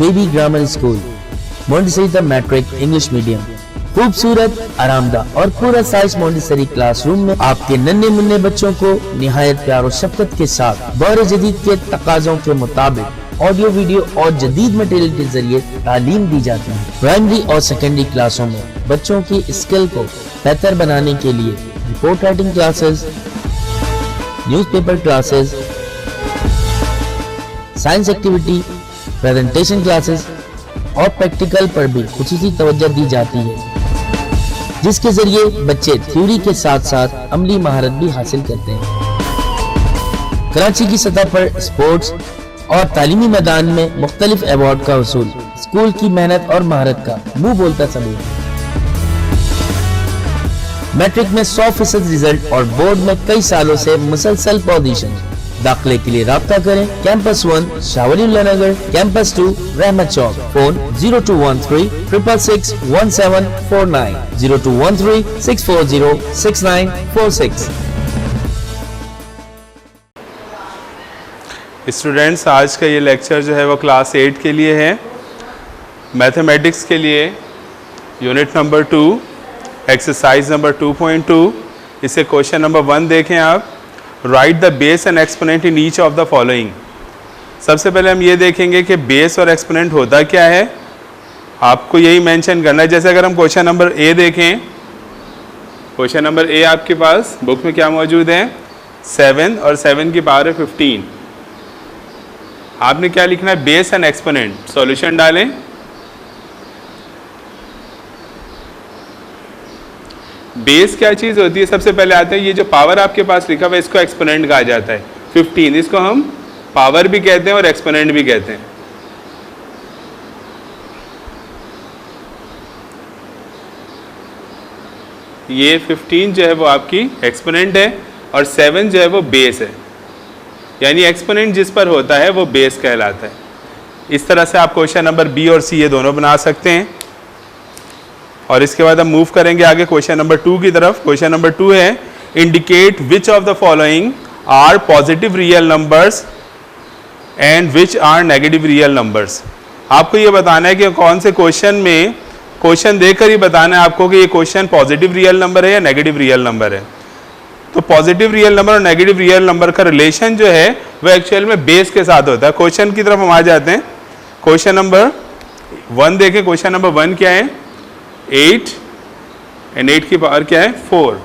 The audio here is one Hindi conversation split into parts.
शेबी grammar school, Montessori matric English medium. खूबसूरत, आरामदायक और पूरा साइज मोंटेसरी क्लासरूम में आपके नन्हे मुन्ने बच्चों को निहायत प्यार और शफकत के साथ दौर जदीद के तकाज़ों के मुताबिक ऑडियो, वीडियो और जदीद मटेरियल के जरिए तालीम दी जाती है। प्राइमरी और सेकेंडरी क्लासों में बच्चों की स्किल को बेहतर बनाने के लिए report writing classes, newspaper classes, science activity, presentation classes और प्रैक्टिकल पर भी खुसूसी तवज्जो दी जाती है, जिसके जरिए बच्चे थ्योरी के साथ साथ अमली महारत भी हासिल करते हैं। कराची की सतह पर स्पोर्ट्स और तालीमी मैदान में मुख्तलिफ अवार्ड का वसूल स्कूल की मेहनत और महारत का मुंह बोलता सबूत है। मैट्रिक में 100% रिजल्ट और बोर्ड में कई सालों से मुसलसल पोजीशन। दाखिले के लिए राब्ता करें कैंपस 1 शाहवलीउल्लाह नगर, कैंपस 2 रहमत चौक। फोन 0213 666 1749, 0213 640 6946। स्टूडेंट्स, आज का ये लेक्चर जो है वो क्लास 8 के लिए है। मैथमेटिक्स के लिए यूनिट नंबर 2, एक्सरसाइज नंबर 2.2। इसे क्वेश्चन नंबर 1 देखें आप। Right the base and exponent in each of the following. सबसे पहले हम ये देखेंगे कि बेस और एक्सपोनेंट होता क्या है, आपको यही मेंशन करना है। जैसे अगर हम क्वेश्चन नंबर ए देखें, क्वेश्चन नंबर ए आपके पास बुक में क्या मौजूद है, 7 और 7 की पावर है 15। आपने क्या लिखना है, बेस एंड एक्सपोनेंट। सॉल्यूशन डालें। बेस क्या चीज़ होती है, सबसे पहले आते हैं ये जो पावर आपके पास लिखा हुआ है, इसको एक्सपोनेंट कहा जाता है। 15 इसको हम पावर भी कहते हैं और एक्सपोनेंट भी कहते हैं। ये 15 जो है वो आपकी एक्सपोनेंट है और 7 जो है वो बेस है, यानी एक्सपोनेंट जिस पर होता है वो बेस कहलाता है। इस तरह से आप क्वेश्चन नंबर बी और सी ये दोनों बना सकते हैं। और इसके बाद हम मूव करेंगे आगे क्वेश्चन नंबर 2 की तरफ। क्वेश्चन नंबर 2 है, indicate which of the following are positive real numbers and which are negative real numbers. आपको ये बताना है कि कौन से क्वेश्चन में, क्वेश्चन देखकर ही बताना है आपको कि ये क्वेश्चन पॉजिटिव रियल नंबर है या नेगेटिव रियल नंबर है। तो पॉजिटिव रियल नंबर और नेगेटिव रियल नंबर का रिलेशन जो है वो एक्चुअल में बेस के साथ होता है। क्वेश्चन की तरफ हम आ जाते हैं। क्वेश्चन नंबर 1 देखें। क्वेश्चन नंबर 1 क्या है, 8 एंड 8 की पावर क्या है, 4।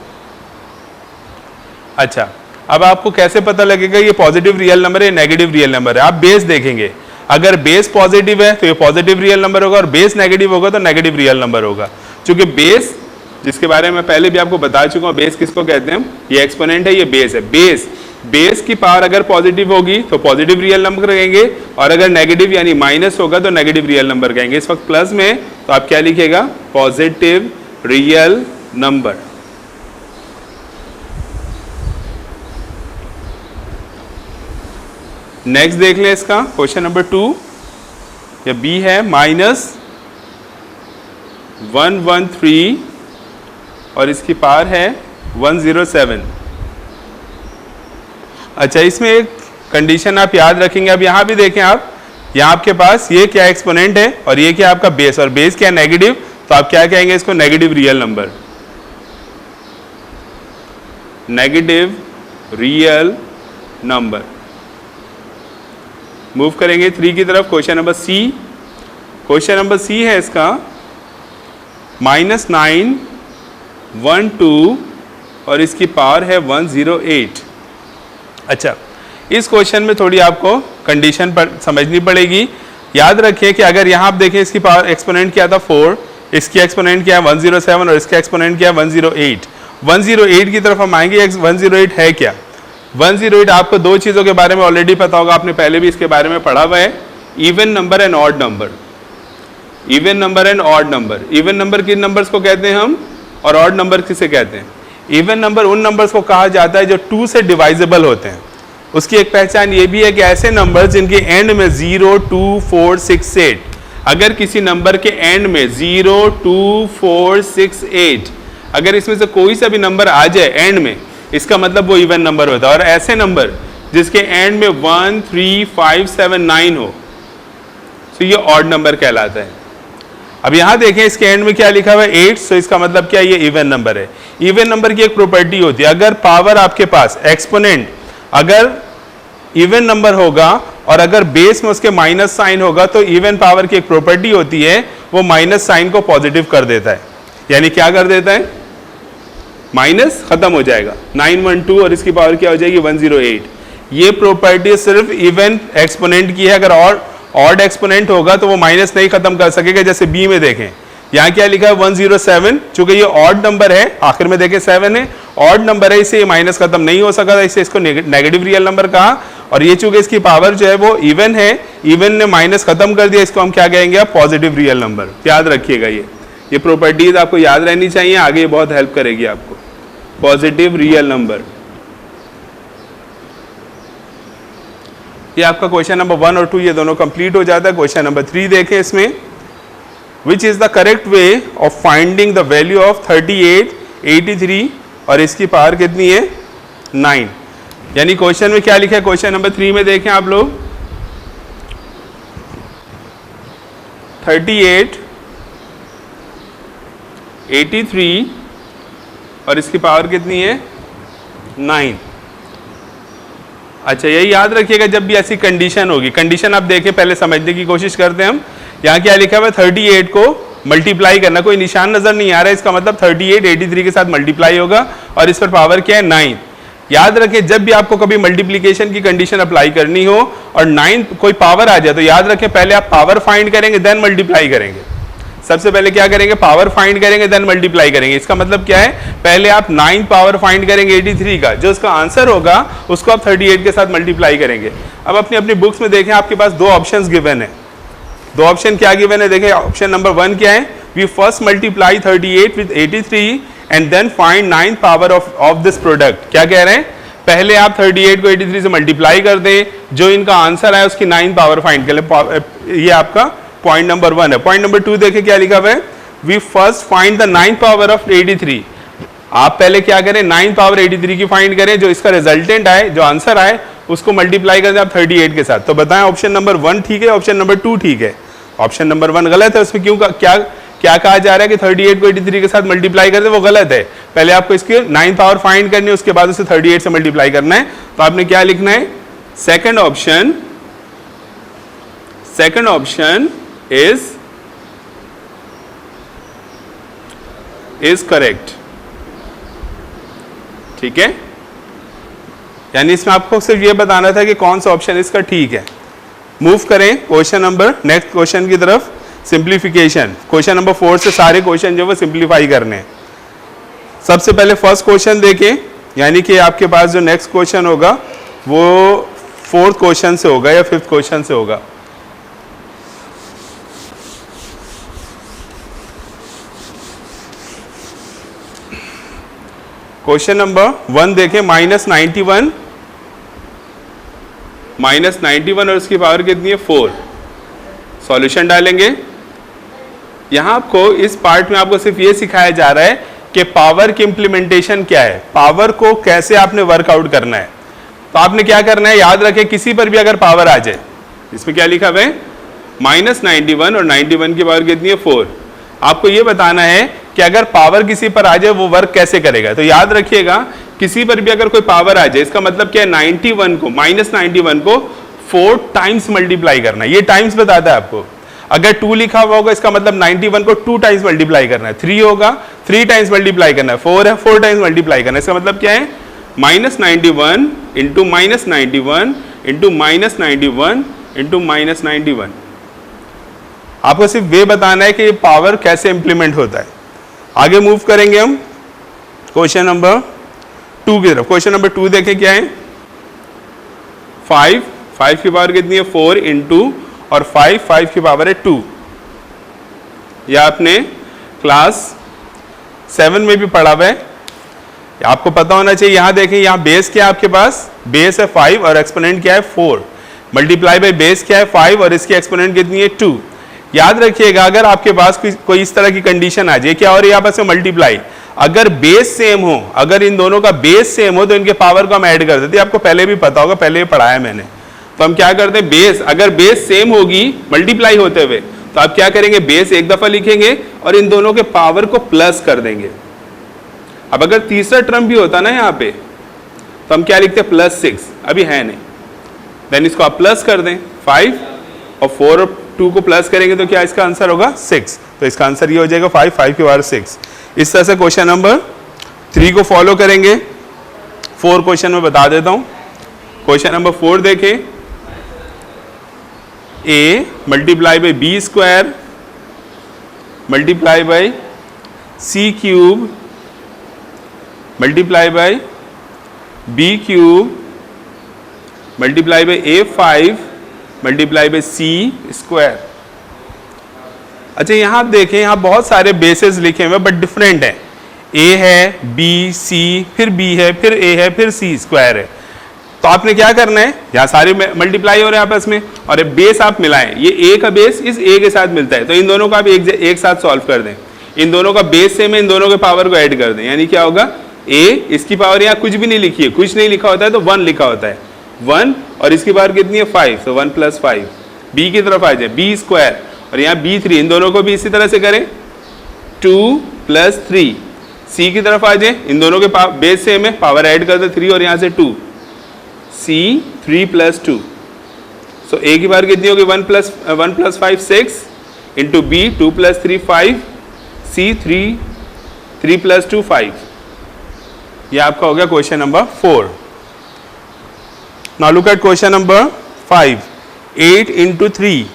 अच्छा, अब आपको कैसे पता लगेगा ये पॉजिटिव रियल नंबर है, नेगेटिव रियल नंबर है? आप बेस देखेंगे। अगर बेस पॉजिटिव है तो ये पॉजिटिव रियल नंबर होगा और बेस नेगेटिव होगा तो नेगेटिव रियल नंबर होगा। क्योंकि बेस, जिसके बारे में पहले भी आपको बता चुका हूँ, बेस किसको कहते हैं, ये एक्सपोनेंट है, ये बेस है। बेस की पावर अगर पॉजिटिव होगी तो पॉजिटिव रियल नंबर कहेंगे और अगर नेगेटिव यानी माइनस होगा तो नेगेटिव रियल नंबर कहेंगे। इस वक्त प्लस में तो आप क्या लिखिएगा, पॉजिटिव रियल नंबर। नेक्स्ट देख लें इसका क्वेश्चन नंबर 2 या बी है, -113 और इसकी पावर है 107। अच्छा, इसमें एक कंडीशन आप याद रखेंगे। अब यहाँ भी देखें आप, यहाँ आपके पास ये क्या एक्सपोनेंट है और ये क्या आपका बेस, और बेस क्या नेगेटिव, तो आप क्या कहेंगे इसको, negative real number. Negative real number. Move करेंगे 3 की तरफ। Question number C. Question number C है इसका -912 और इसकी पावर है 108। अच्छा, इस क्वेश्चन में थोड़ी आपको कंडीशन पर समझनी पड़ेगी। याद रखिए कि अगर यहाँ आप देखें इसकी पावर एक्सपोनेंट क्या था 4, इसकी एक्सपोनेंट क्या है 107 और इसका एक्सपोनेंट क्या है 108। 108 की तरफ हम आएंगे। 108 है क्या, 108 आपको दो चीज़ों के बारे में ऑलरेडी पता होगा, आपने पहले भी इसके बारे में पढ़ा हुआ है, even number and odd number. Even number and odd number. Even number किन नंबर्स को कहते हैं हम, और ऑड नंबर किसे कहते हैं? इवन नंबर उन नंबर्स को कहा जाता है जो 2 से डिवाइजेबल होते हैं। उसकी एक पहचान ये भी है कि ऐसे नंबर्स जिनके एंड में 0, 2, 4, 6, 8, अगर किसी नंबर के एंड में 0, 2, 4, 6, 8 अगर इसमें से कोई सा भी नंबर आ जाए एंड में, इसका मतलब वो इवन नंबर होता है। और ऐसे नंबर जिसके एंड में 1, 3, 5, 7, 9 हो, तो ये ऑड नंबर कहलाता है। अब यहाँ देखें इसके एंड में क्या लिखा हुआ है 8, तो इसका मतलब क्या है, ये इवन नंबर है। इवन नंबर की एक प्रॉपर्टी होती है, अगर पावर आपके पास एक्सपोनेंट अगर इवन नंबर होगा और अगर बेस में उसके माइनस साइन होगा तो इवन पावर की एक प्रॉपर्टी होती है, वो माइनस साइन को पॉजिटिव कर देता है। यानी क्या कर देता है, माइनस खत्म हो जाएगा, 912 और इसकी पावर क्या हो जाएगी 108। ये प्रॉपर्टी सिर्फ इवन एक्सपोनेंट की है, अगर ऑड एक्सपोनेंट होगा तो वो माइनस नहीं खत्म कर सकेगा। जैसे बी में देखें यहाँ क्या लिखा है 107, चूंकि ये ऑड नंबर है, आखिर में देखें 7 है, ऑड नंबर है, इससे ये माइनस खत्म नहीं हो सका था, इससे इसको नेगेटिव रियल नंबर कहा। और ये चूंकि इसकी पावर जो है वो इवन है, इवन ने माइनस खत्म कर दिया, इसको हम क्या कहेंगे, पॉजिटिव रियल नंबर। याद रखिएगा ये प्रॉपर्टीज आपको याद रहनी चाहिए, आगे ये बहुत हेल्प करेगी आपको। पॉजिटिव रियल नंबर, ये आपका क्वेश्चन नंबर 1 और 2 ये दोनों कंप्लीट हो जाता है। क्वेश्चन नंबर 3 देखें, इसमें which is the correct way of finding the value of 38, 83 और इसकी पावर कितनी है 9। यानी क्वेश्चन में क्या लिखा है, क्वेश्चन नंबर 3 में देखें आप लोग 38, 83 और इसकी पावर कितनी है 9। अच्छा यही याद रखिएगा जब भी ऐसी कंडीशन होगी, कंडीशन आप देखें पहले समझने की कोशिश करते हैं हम। यहाँ क्या लिखा हुआ है 38 को मल्टीप्लाई करना, कोई निशान नजर नहीं आ रहा है, इसका मतलब 38 83 के साथ मल्टीप्लाई होगा और इस पर पावर क्या है 9। याद रखें जब भी आपको कभी मल्टीप्लीकेशन की कंडीशन अप्लाई करनी हो और 9 कोई पावर आ जाए तो याद रखें पहले आप पावर फाइंड करेंगे देन मल्टीप्लाई करेंगे। सबसे पहले क्या करेंगे, पावर फाइंड करेंगे देन मल्टीप्लाई करेंगे। इसका मतलब क्या है, पहले आप 9 पावर फाइंड करेंगे 83 का, जो उसका आंसर होगा उसको आप 38 के साथ मल्टीप्लाई करेंगे। अब अपनी अपनी बुक्स में देखें आपके पास 2 ऑप्शंस गिवन है। 2 ऑप्शन क्या गिवन है, देखें ऑप्शन नंबर 1 क्या है, we first multiply 38 with 83 and then find 9 power of this product. क्या कह रहे हैं, पहले आप 38 को 83 से मल्टीप्लाई कर दें, जो इनका आंसर है उसकी 9 पावर फाइंड कर ले। ये आपका पॉइंट नंबर 1 है। पॉइंट नंबर 2 देखें क्या लिखा हुआ है, we first find the 9 power of 83। आप पहले क्या करें 9 पावर 83 की फाइंड करें, जो इसका रिजल्टेंट आए, जो आंसर आए उसको मल्टीप्लाई करें आप 38 के साथ। तो बताएं ऑप्शन नंबर 1 ठीक है, ऑप्शन नंबर 2 ठीक है। ऑप्शन नंबर 1 गलत है, उसमें क्यों क्या कहा जा रहा है कि 38 को 83 के साथ मल्टीप्लाई करते, वो गलत है। पहले आपको इसकी 9 पावर फाइंड करनी है, उसके बाद उसे 38 से मल्टीप्लाई करना है। तो आपने क्या लिखना है, सेकंड ऑप्शन इज करेक्ट। ठीक है, यानी इसमें आपको सिर्फ ये बताना था कि कौन सा ऑप्शन इसका ठीक है। मूव करें क्वेश्चन नंबर नेक्स्ट क्वेश्चन की तरफ, सिंप्लीफिकेशन। क्वेश्चन नंबर 4 से सारे क्वेश्चन जो वो सिंप्लीफाई करने हैं। सबसे पहले फर्स्ट क्वेश्चन देखें, यानी कि आपके पास जो नेक्स्ट क्वेश्चन होगा वो 4th क्वेश्चन से होगा या 5th क्वेश्चन से होगा। क्वेश्चन नंबर 1 देखें, -91 और उसकी पावर कितनी है 4। सॉल्यूशन डालेंगे। यहां आपको इस पार्ट में आपको सिर्फ ये सिखाया जा रहा है कि पावर की इंप्लीमेंटेशन क्या है, पावर को कैसे आपने वर्कआउट करना है। तो आपने क्या करना है, याद रखें किसी पर भी अगर पावर आ जाए, इसमें क्या लिखा हुआ है -91 और 91 की पावर कितनी है 4। आपको ये बताना है कि अगर पावर किसी पर आ जाए वो वर्क कैसे करेगा। तो याद रखिएगा किसी पर भी अगर कोई पावर आ जाए, इसका मतलब क्या है -91 को 4 टाइम्स मल्टीप्लाई करना है। ये टाइम्स बताता है आपको। अगर 2 लिखा हुआ होगा इसका मतलब 91 को 2 टाइम्स मल्टीप्लाई करना है। 3 होगा 3 टाइम्स मल्टीप्लाई करना है। 4 है 4 टाइम्स मल्टीप्लाई करना है। इसका मतलब क्या है, -91 इंटू -91 इंटू -91 इंटू -91। आपको सिर्फ वे बताना है कि पावर कैसे इंप्लीमेंट होता है। आगे मूव करेंगे हम क्वेश्चन नंबर 2 की तरफ। क्वेश्चन नंबर 2 देखें क्या है, 5 की पावर कितनी है 4 इंटू और 5 की पावर है 2। यह आपने क्लास 7 में भी पढ़ा हुआ है, आपको पता होना चाहिए। यहां देखें, यहां बेस क्या है आपके पास, बेस है 5 और एक्सपोनेंट क्या है 4, मल्टीप्लाई बाय बेस क्या है 5 और इसकी एक्सपोनेंट कितनी है 2। याद रखिएगा अगर आपके पास कोई इस तरह की कंडीशन आ जाए, क्या और यहाँ पर मल्टीप्लाई, अगर बेस सेम हो, अगर इन दोनों का बेस सेम हो तो इनके पावर को हम ऐड कर देते हैं। आपको पहले भी पता होगा, पहले पढ़ाया मैंने। तो हम क्या करते हैं, बेस अगर बेस सेम होगी मल्टीप्लाई होते हुए तो आप क्या करेंगे, बेस एक दफा लिखेंगे और इन दोनों के पावर को प्लस कर देंगे। अब अगर तीसरा टर्म भी होता ना यहाँ पे तो हम क्या लिखते हैं, +6, अभी है नहीं, देन इसको आप प्लस कर दें 5 और 4 और 2 को प्लस करेंगे तो क्या इसका आंसर होगा 6। तो इसका आंसर ये हो जाएगा 5 के बाद 6। इस तरह से क्वेश्चन नंबर 3 को फॉलो करेंगे। 4 क्वेश्चन में बता देता हूं। क्वेश्चन नंबर 4 देखें, a multiply by B square multiply by C cube multiply by B cube multiply by A5 multiply by C square. अच्छा यहाँ आप देखें, यहाँ बहुत सारे बेसेस लिखे हुए बट डिफरेंट है। A है, B, C, फिर B है, फिर A है, फिर C स्क्वायर है। तो आपने क्या करना है, यहाँ सारे मल्टीप्लाई हो रहे हैं आपस में और बेस आप मिलाएं। ये A का बेस इस A के साथ मिलता है तो इन दोनों का आप एक साथ सॉल्व कर दें। इन दोनों का बेस सेम है, इन दोनों के पावर को ऐड कर दें, यानी क्या होगा, A इसकी पावर यहाँ कुछ भी नहीं लिखी है, कुछ नहीं लिखा होता है तो 1 लिखा होता है, 1 और इसकी पावर कितनी है 5, तो 1 + 5। B की तरफ आ जाए, B स्क्वायर और यहाँ B3, इन दोनों को भी इसी तरह से करें 2 + 3। C की तरफ आ जाए, इन दोनों के बेस सेम है, पावर ऐड कर दे 3 और यहाँ से 2, C 3 + 2। सो A की पावर कितनी होगी 1 + 5 6 इंटू B 2 + 3 5 C 3 + 2 5। यह आपका हो गया question number 4। Now look at question number 5, 8 × 3।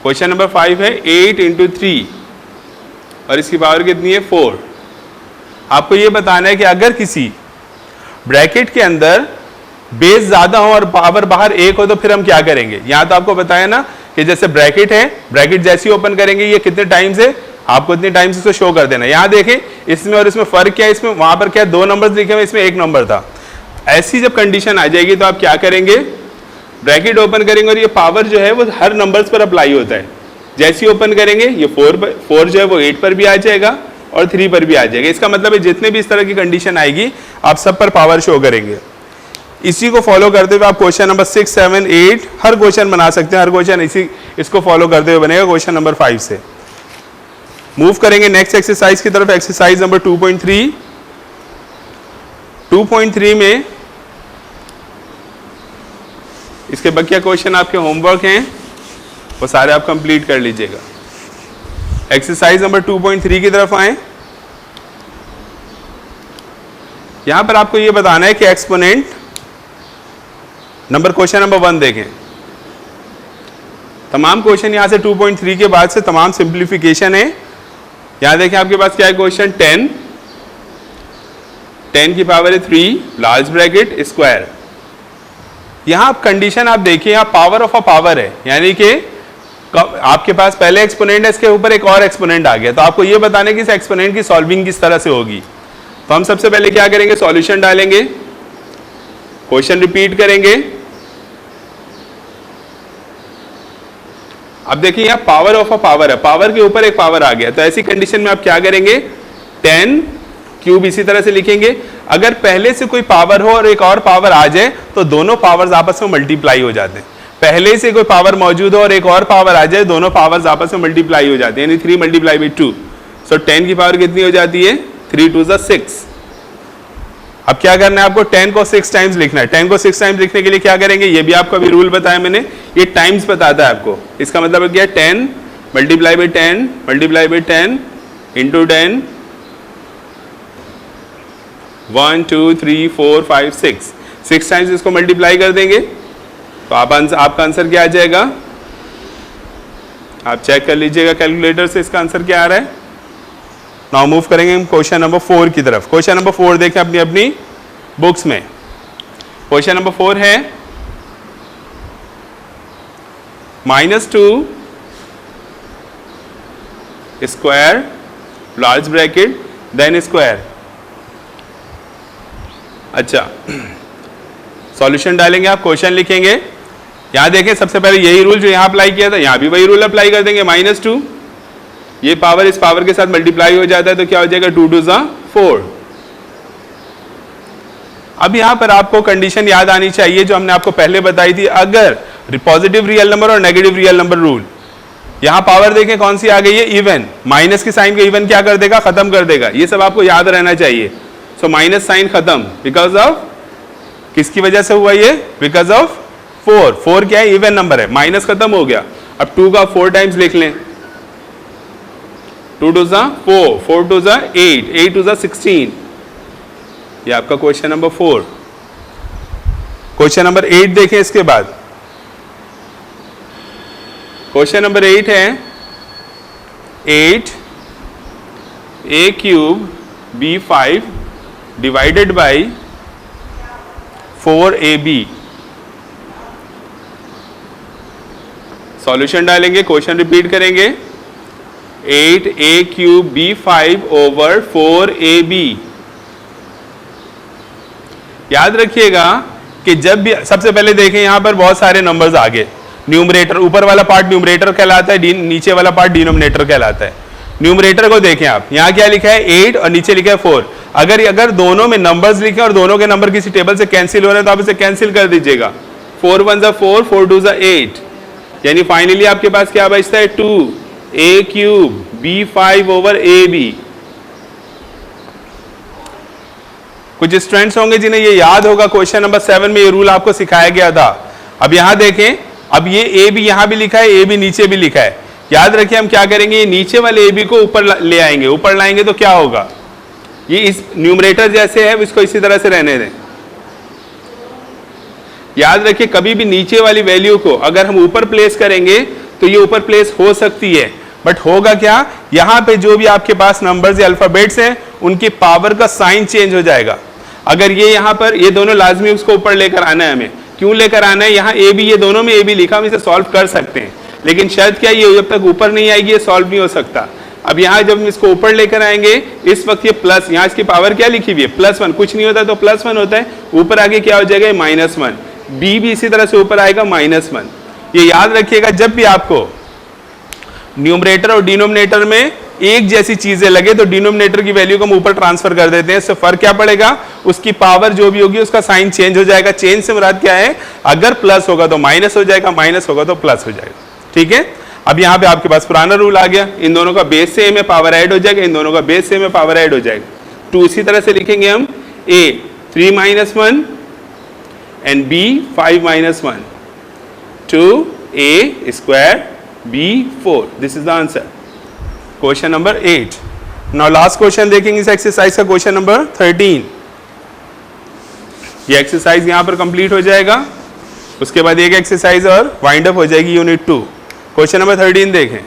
Question number 5 है 8 × 3 और इसकी पावर कितनी है 4। आपको ये बताना है कि अगर किसी ब्रैकेट के अंदर बेस ज्यादा हो और पावर बाहर 1 हो तो फिर हम क्या करेंगे। यहां तो आपको बताया ना कि जैसे ब्रैकेट है, ब्रैकेट जैसे ही ओपन करेंगे ये कितने टाइम्स है, आपको इतने टाइम्स इसको शो कर देना। यहां देखें इसमें और इसमें फर्क क्या है, इसमें वहां पर क्या 2 नंबर्स लिखे हुए, इसमें 1 नंबर था। ऐसी जब कंडीशन आ जाएगी तो आप क्या करेंगे, ब्रैकेट ओपन करेंगे और ये पावर जो है वो हर नंबर्स पर अप्लाई होता है। जैसे ही ओपन करेंगे ये 4 जो है वो 8 पर भी आ जाएगा और 3 पर भी आ जाएगा। इसका मतलब है जितने भी इस तरह की कंडीशन आएगी आप सब पर पावर शो करेंगे। इसी को फॉलो करते हुए आप क्वेश्चन नंबर 6, 7, 8 हर क्वेश्चन बना सकते हैं। हर क्वेश्चन इसको फॉलो करते हुए बनेगा क्वेश्चन नंबर 5 से। मूव करेंगे नेक्स्ट एक्सरसाइज की तरफ, एक्सरसाइज नंबर 2.3। 2.3 में इसके बकिया क्वेश्चन आपके होमवर्क हैं, वो सारे आप कंप्लीट कर लीजिएगा। एक्सरसाइज नंबर 2.3 की तरफ आए। यहां पर आपको यह बताना है कि एक्सपोनेंट नंबर क्वेश्चन नंबर 1 देखें। तमाम क्वेश्चन यहां से 2.3 के बाद से तमाम सिंप्लीफिकेशन है। यहां देखें आपके पास क्या है क्वेश्चन 10 की पावर है 3 लार्ज ब्रैकेट स्क्वायर। यहां आप कंडीशन आप देखिए, यहां पावर ऑफ अ पावर है, यानी कि आपके पास पहले एक्सपोनेंट है, इसके ऊपर एक और एक्सपोनेंट आ गया। तो आपको यह बताना है कि इस एक्सपोनेंट की सॉल्विंग किस तरह से होगी। तो हम सबसे पहले क्या करेंगे, सॉल्यूशन डालेंगे, क्वेश्चन रिपीट करेंगे। अब देखिए यहां पावर ऑफ अ पावर है, पावर के ऊपर एक पावर आ गया। तो ऐसी कंडीशन में आप क्या करेंगे, 10 क्यूब इसी तरह से लिखेंगे। अगर पहले से कोई पावर हो और एक और पावर आ जाए तो दोनों पावर्स आपस में मल्टीप्लाई हो जाते हैं। पहले से कोई पावर मौजूद हो और एक और पावर आ जाए, दोनों पावर्स आपस में मल्टीप्लाई हो जाते हैं, यानी 3 × 2। सो 10 की पावर कितनी हो जाती है 3 × 2 = 6। अब क्या करना है आपको, 10 को 6 टाइम्स लिखना है। 10 को 6 टाइम्स लिखने के लिए क्या करेंगे, ये भी आपको अभी रूल बताया मैंने, ये टाइम्स बताता है आपको। इसका मतलब क्या है 10 × 10 × 10 × 10 1 2 3 4 5 6 टाइम्स इसको मल्टीप्लाई कर देंगे तो आपका आंसर क्या आ जाएगा, आप चेक कर लीजिएगा कैलकुलेटर से इसका आंसर क्या आ रहा है। नाउ मूव करेंगे हम क्वेश्चन नंबर 4 की तरफ। क्वेश्चन नंबर 4 देखें अपनी बुक्स में। क्वेश्चन नंबर 4 है -2 square large bracket then square. अच्छा, सॉल्यूशन डालेंगे, आप क्वेश्चन लिखेंगे। यहां देखें सबसे पहले यही रूल जो यहां अप्लाई किया था, यहां भी वही रूल अप्लाई कर देंगे। -2 ये पावर इस पावर के साथ मल्टीप्लाई हो जाता है तो क्या हो जाएगा 2 × 2 = 4। अब यहाँ पर आपको कंडीशन याद आनी चाहिए जो हमने आपको पहले बताई थी, अगर पॉजिटिव रियल नंबर और नेगेटिव रियल नंबर रूल, यहाँ पावर देखें कौन सी आ गई है, इवन, माइनस की साइन को इवन क्या कर देगा, खत्म कर देगा, ये सब आपको याद रहना चाहिए। सो माइनस साइन खत्म, बिकॉज ऑफ, किसकी वजह से हुआ ये, बिकॉज ऑफ 4, 4 क्या है, इवन नंबर है, माइनस खत्म हो गया। अब 2 का 4 टाइम्स लिख लें, 2 2 4, 4 2 8, 8 2 16, ये आपका क्वेश्चन नंबर 4। क्वेश्चन नंबर 8 देखें इसके बाद, क्वेश्चन नंबर 8 है 8 a cube b5 divided by 4ab। Solution डालेंगे, क्वेश्चन रिपीट करेंगे, 8a cube b5 over 4ab। याद रखिएगा कि जब भी, सबसे पहले देखें यहां पर बहुत सारे नंबर्स आ गए, न्यूमरेटर, ऊपर वाला पार्ट न्यूमरेटर कहलाता है, नीचे वाला पार्ट डिनोमिनेटर कहलाता है। न्यूमरेटर को देखें आप, यहां क्या लिखा है 8 और नीचे लिखा है 4। अगर दोनों में नंबर्स लिखे और दोनों के नंबर किसी टेबल से कैंसिल हो रहे हैं तो आप इसे कैंसिल कर दीजिएगा, 4 1 4, 4 2 8, यानी फाइनली आपके पास क्या बचता है 2a cube b5 over ab। कुछ स्टूडेंट्स होंगे जिन्हें ये याद होगा, क्वेश्चन नंबर 7 में ये रूल आपको सिखाया गया था। अब यहां देखें, अब ये ए बी यहां भी लिखा है, ए बी नीचे भी लिखा है। याद रखिए हम क्या करेंगे, ये नीचे वाले ए बी को ऊपर ले आएंगे, ऊपर लाएंगे तो क्या होगा, ये इस न्यूमरेटर जैसे है, इसको इसी तरह से रहने दें। याद रखिए कभी भी नीचे वाली वैल्यू को अगर हम ऊपर प्लेस करेंगे तो ये ऊपर प्लेस हो सकती है, बट होगा क्या, यहां पे जो भी आपके पास नंबर्स या अल्फाबेट्स हैं उनकी पावर का साइन चेंज हो जाएगा। अगर ये यहां पर, ये दोनों लाजमी उसको ऊपर लेकर आना है, हमें क्यों लेकर आना है, यहाँ ए बी, ये दोनों में ए बी लिखा, हम इसे सॉल्व कर सकते हैं, लेकिन शर्त क्या, ये जब तक ऊपर नहीं आएगी ये सॉल्व नहीं हो सकता। अब यहाँ जब हम इसको ऊपर लेकर आएंगे, इस वक्त ये प्लस, यहाँ इसकी पावर क्या लिखी हुई है, +1, कुछ नहीं होता तो +1 होता है, ऊपर आगे क्या हो जाएगा, -1, बी भी इसी तरह से ऊपर आएगा -1। ये याद रखिएगा, जब भी आपको न्यूमरेटर और डिनोमिनेटर में एक जैसी चीजें लगे तो डिनोमिनेटर की वैल्यू को हम ऊपर ट्रांसफर कर देते हैं, इससे फर्क क्या पड़ेगा, उसकी पावर जो भी होगी उसका साइन चेंज हो जाएगा। चेंज से मुराद क्या है, अगर प्लस होगा तो माइनस हो जाएगा, माइनस होगा तो प्लस हो जाएगा, ठीक है। अब यहाँ पे आपके पास पुराना रूल आ गया, इन दोनों का बेस सेम है, पावर ऐड हो जाएगा, इन दोनों का बेस सेम है, पावर ऐड हो जाएगा। 2 इसी तरह से लिखेंगे हम, a 3 - 1 and b 5 - 1, 2a square b 4, this is the answer, question number 8। Now last question देखेंगे इस एक्सरसाइज का, क्वेश्चन नंबर 13। ये एक्सरसाइज यहां पर कंप्लीट हो जाएगा, उसके बाद एक एक्सरसाइज और वाइंड अप हो जाएगी यूनिट 2। क्वेश्चन नंबर 13 देखें,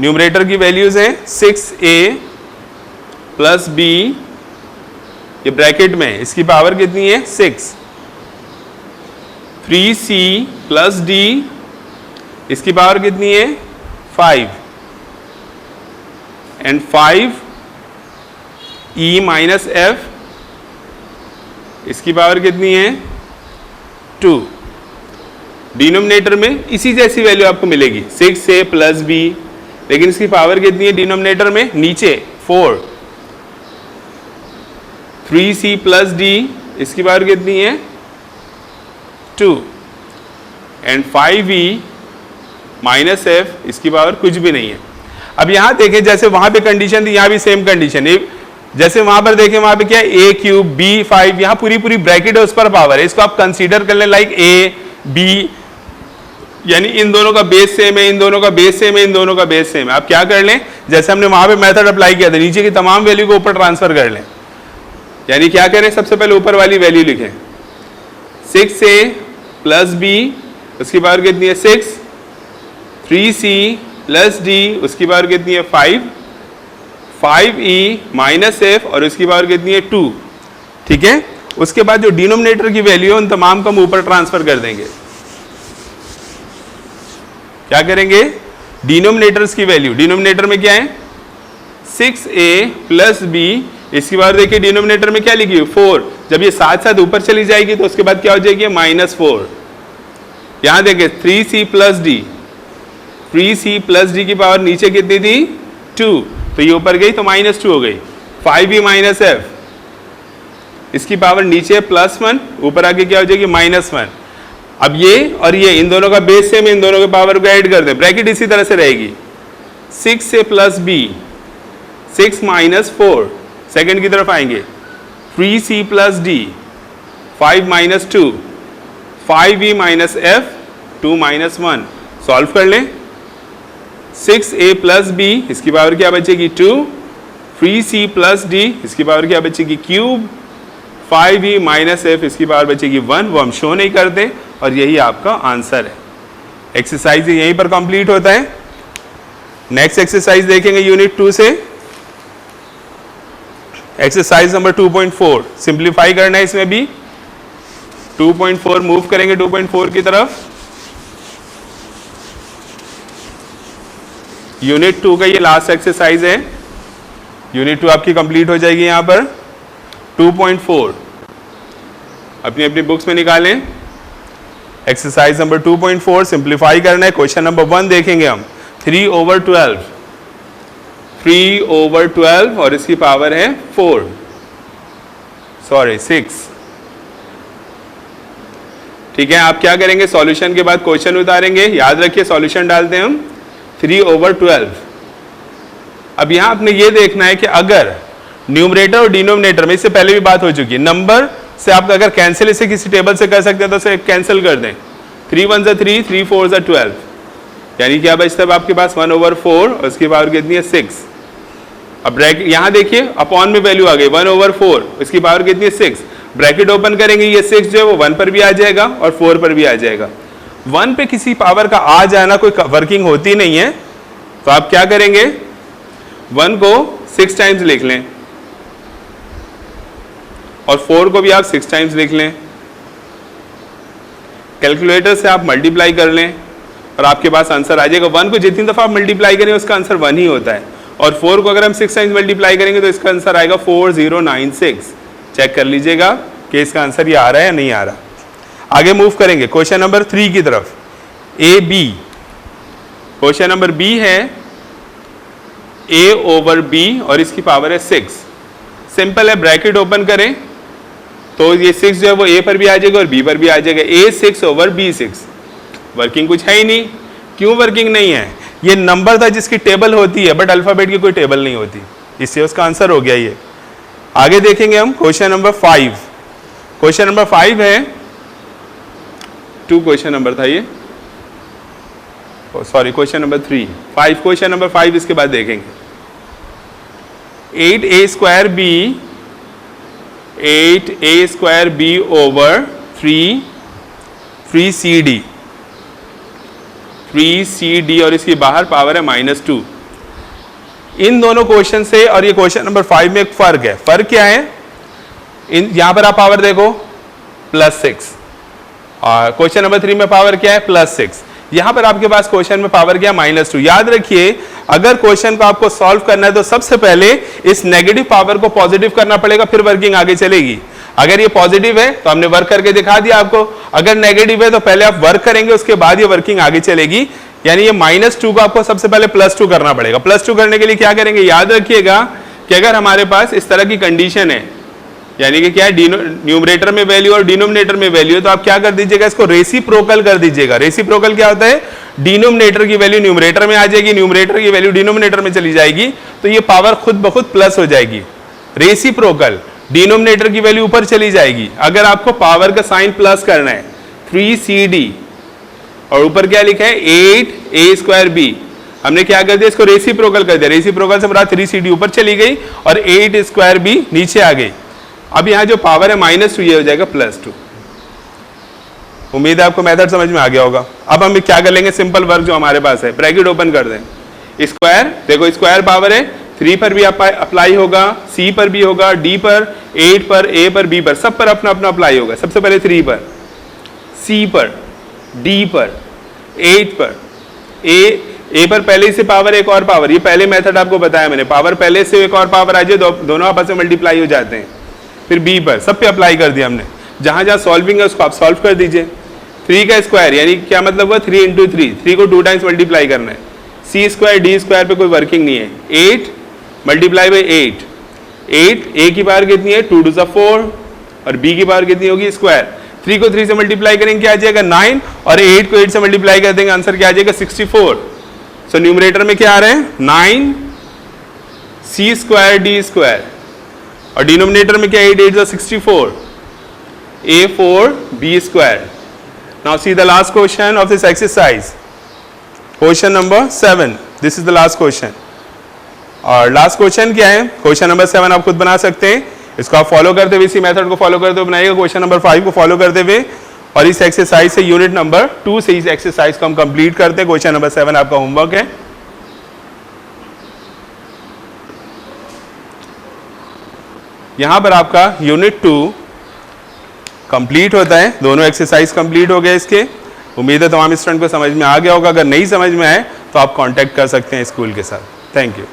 न्यूमरेटर की वैल्यूज हैं 6a प्लस b, ये ब्रैकेट में, इसकी पावर कितनी है 6, 3c प्लस d, इसकी पावर कितनी है 5, एंड 5e माइनस f, इसकी पावर कितनी है 2। डिनोमिनेटर में इसी जैसी वैल्यू आपको मिलेगी, 6a प्लस b, लेकिन इसकी पावर कितनी है डिनोमिनेटर में, नीचे 4, 3c प्लस d, इसकी पावर कितनी है 2, एंड 5e माइनस f, इसकी पावर कुछ भी नहीं है। अब यहां देखें, जैसे वहां पे कंडीशन थी, यहां भी सेम कंडीशन है, जैसे वहां पर देखें, वहां पे क्या है a क्यूब b5, यहां पूरी पूरी ब्रैकेट है, उस पर पावर है, इसको आप कंसीडर कर लें लाइक a b, यानी इन दोनों का बेस सेम है, इन दोनों का बेस सेम है, इन दोनों का बेस सेम है। आप क्या कर लें, जैसे हमने वहां पे मेथड अप्लाई किया था, नीचे की तमाम वैल्यू को ऊपर ट्रांसफर कर लें, यानी क्या करें, सबसे पहले ऊपर वाली वैल्यू लिखें, 6a प्लस b, उसकी पावर कितनी है 6, 3c प्लस d, उसकी पावर कितनी है 5, 5e माइनस f, और उसकी पावर कितनी है 2, ठीक है। उसके बाद जो डिनोमिनेटर की वैल्यू है उन तमाम को हम ऊपर ट्रांसफर कर देंगे। क्या करेंगे, डिनोमिनेटर्स की वैल्यू, डिनोमिनेटर में क्या है 6a प्लस b, इसकी बार देखिए डिनोमिनेटर में क्या लिखी है 4, जब ये साथ साथ ऊपर चली जाएगी तो उसके बाद क्या हो जाएगी -4। यहां देखिए 3c plus d, 3c plus d की पावर नीचे कितनी थी 2, तो ये ऊपर गई तो -2 हो गई, 5e माइनस एफ, इसकी पावर नीचे +1, ऊपर आके क्या हो जाएगी -1। अब ये और ये इन दोनों का बेस सेम, इन दोनों के पावर को ऐड कर दें, ब्रैकेट इसी तरह से रहेगी 6a + b, 6 - 4, सेकंड की तरफ आएंगे 3c + d, 5 - 2, 5e minus F, 2 - 1। Solve कर लें, 6a + b, इसकी पावर क्या बचेगी 2, 3c + d, इसकी पावर क्या बचेगी क्यूब, 5e माइनस एफ, इसकी पावर बचेगी 1, वो हम शो नहीं करते, और यही आपका आंसर है। एक्सरसाइज यहीं पर कंप्लीट होता है। नेक्स्ट एक्सरसाइज देखेंगे यूनिट 2 से, एक्सरसाइज नंबर 2.4, सिंप्लीफाई करना है इसमें भी। 2.4 मूव करेंगे 2.4 की तरफ। यूनिट 2 का ये लास्ट एक्सरसाइज है, यूनिट 2 आपकी कंप्लीट हो जाएगी यहां पर। 2.4 अपनी अपनी बुक्स में निकालें। एक्सरसाइज नंबर 2.4 सिंप्लीफाई करना है। क्वेश्चन नंबर 1 देखेंगे हम, 3/12, 3/12 और इसकी पावर है 6। ठीक है, आप क्या करेंगे, सॉल्यूशन के बाद क्वेश्चन उतारेंगे। याद रखिए सॉल्यूशन डालते हैं हम 3/12। अब यहां आपने ये देखना है कि अगर न्यूमरेटर और डिनोमिनेटर में, इससे पहले भी बात हो चुकी है, नंबर से आप अगर कैंसिल इसे किसी टेबल से कर सकते हैं तो इसे कैंसिल कर दें। 3 × 1 = 3, 3 × 4 = 12, यानी क्या बचता है आपके पास 1/4 और उसकी पावर कितनी है 6। अब ब्रैकेट यहां देखिए अपॉन में वैल्यू आ गई 1/4, इसकी पावर कितनी है 6। ब्रैकेट ओपन करेंगे, ये 6 जो है वो 1 पर भी आ जाएगा और 4 पर भी आ जाएगा। 1 पे किसी पावर का आ जाना कोई वर्किंग होती नहीं है, तो आप क्या करेंगे, 1 को 6 टाइम्स लिख लें और 4 को भी आप 6 टाइम्स लिख लें। कैलकुलेटर से आप मल्टीप्लाई कर लें और आपके पास आंसर आ जाएगा। 1 को जितनी दफा आप मल्टीप्लाई करें उसका आंसर 1 ही होता है, और 4 को अगर हम 6 टाइम्स मल्टीप्लाई करेंगे तो इसका आंसर आएगा 4096। चेक कर लीजिएगा कि इसका आंसर ये आ रहा है या नहीं आ रहा। आगे मूव करेंगे क्वेश्चन नंबर 3 की तरफ, AB। क्वेश्चन नंबर B है A/B और इसकी पावर है 6। सिंपल है, ब्रैकेट ओपन करें तो ये 6 जो है वो A पर भी आ जाएगा और B पर भी आ जाएगा। A6/B6, वर्किंग कुछ है ही नहीं। क्यों वर्किंग नहीं है, ये नंबर था जिसकी टेबल होती है बट अल्फाबेट की कोई टेबल नहीं होती, इससे उसका आंसर हो गया ये। आगे देखेंगे हम क्वेश्चन नंबर 5। क्वेश्चन नंबर 5 है, 2 क्वेश्चन नंबर था ये, sorry question number 3, 5 question number 5 इसके बाद देखेंगे। 8a² b/3cd और इसकी बाहर पावर है -2। इन दोनों क्वेश्चन से और ये क्वेश्चन नंबर 5 में एक फर्क है। फर्क क्या है, यहां पर आप पावर देखो +6 और क्वेश्चन नंबर 3 में पावर क्या है +6। यहां पर आपके पास क्वेश्चन में पावर क्या -2। याद रखिए अगर क्वेश्चन को आपको सॉल्व करना है तो सबसे पहले इस नेगेटिव पावर को पॉजिटिव करना पड़ेगा, फिर वर्किंग आगे चलेगी। अगर ये पॉजिटिव है तो हमने वर्क करके दिखा दिया आपको, अगर नेगेटिव है तो पहले आप वर्क करेंगे उसके बाद ये वर्किंग आगे चलेगी। यानी ये -2 को आपको सबसे पहले +2 करना पड़ेगा। +2 करने के लिए क्या करेंगे, याद रखिएगा कि अगर हमारे पास इस तरह की कंडीशन है, यानी कि क्या है, न्यूमरेटर में वैल्यू और डिनोमिनेटर में वैल्यू, तो आप क्या कर दीजिएगा, इसको रेसिप्रोकल कर दीजिएगा। रेसिप्रोकल क्या होता है, डिनोमिनेटर की वैल्यू न्यूमरेटर में आ जाएगी, न्यूमरेटर की वैल्यू डिनोमिनेटर में चली जाएगी, तो ये पावर खुद ब खुद प्लस हो जाएगी। रेसिप्रोकल, डिनोमिनेटर की वैल्यू ऊपर चली जाएगी। अगर आपको पावर का साइन प्लस करना है 3cd और ऊपर क्या लिखा है 8a²b, हमने क्या कर दिया, इसको रेसिप्रोकल कर दिया। रेसिप्रोकल से बड़ा 3cd ऊपर चली गई और 8²b नीचे आ गई। अब यहां जो पावर है -2 ये हो जाएगा +2। उम्मीद है आपको मेथड समझ में आ गया होगा। अब हम क्या कर लेंगे, सिंपल वर्क जो हमारे पास है, ब्रैकेट ओपन कर दें, स्क्वायर, देखो स्क्वायर पावर है 3 पर भी अप्लाई होगा, C पर भी होगा, D पर, 8 पर, A पर, B पर, सब पर अपना अपना अप्लाई होगा। सबसे पहले 3 पर, C पर, D पर, 8 पर, A पर पहले से पावर एक और पावर, ये पहले मेथड आपको बताया मैंने, पावर पहले से एक और पावर आ जाए दोनों आपस में मल्टीप्लाई हो जाते हैं। फिर B पर, सब पे अप्लाई कर दिया हमने। जहां जहां सॉल्विंग है उसको आप सॉल्व कर दीजिए। 3 का स्क्वायर यानी क्या मतलब हुआ, 3 × 3, 3 को 2 टाइम्स मल्टीप्लाई करना है। C² D² पे कोई वर्किंग नहीं है। 8 × 8, 8, ए की पावर कितनी है 2 टू द 4 और बी की पावर कितनी होगी स्क्वायर। 3 को 3 से मल्टीप्लाई करेंगे क्या आ जाएगा 9 और 8 को 8 से मल्टीप्लाई कर देंगे आंसर क्या आ जाएगा 64। सो न्यूमरेटर में क्या आ रहा है 9 सी स्क्वायर डी स्क्वायर और डिनोमिनेटर में क्या 8 8 64 a 4 b square। Now see the last question of this exercise, question number 7. This is the last question. और लास्ट क्वेश्चन क्या है, क्वेश्चन नंबर 7 आप खुद बना सकते हैं, इसको आप फॉलो करते हुए इसी मेथड को फॉलो करते हुए बनाइएगा। क्वेश्चन नंबर 5 को फॉलो करते हुए और इस एक्सरसाइज से यूनिट नंबर 2 से इस एक्सरसाइज को हम कंप्लीट करते हैं। क्वेश्चन नंबर 7 आपका होमवर्क है। यहां पर आपका यूनिट 2 कंप्लीट होता है, दोनों एक्सरसाइज कंप्लीट हो गए इसके। उम्मीद है तमाम स्टूडेंट को समझ में आ गया होगा। अगर नहीं समझ में आए तो आप कांटेक्ट कर सकते हैं स्कूल के साथ। Thank you.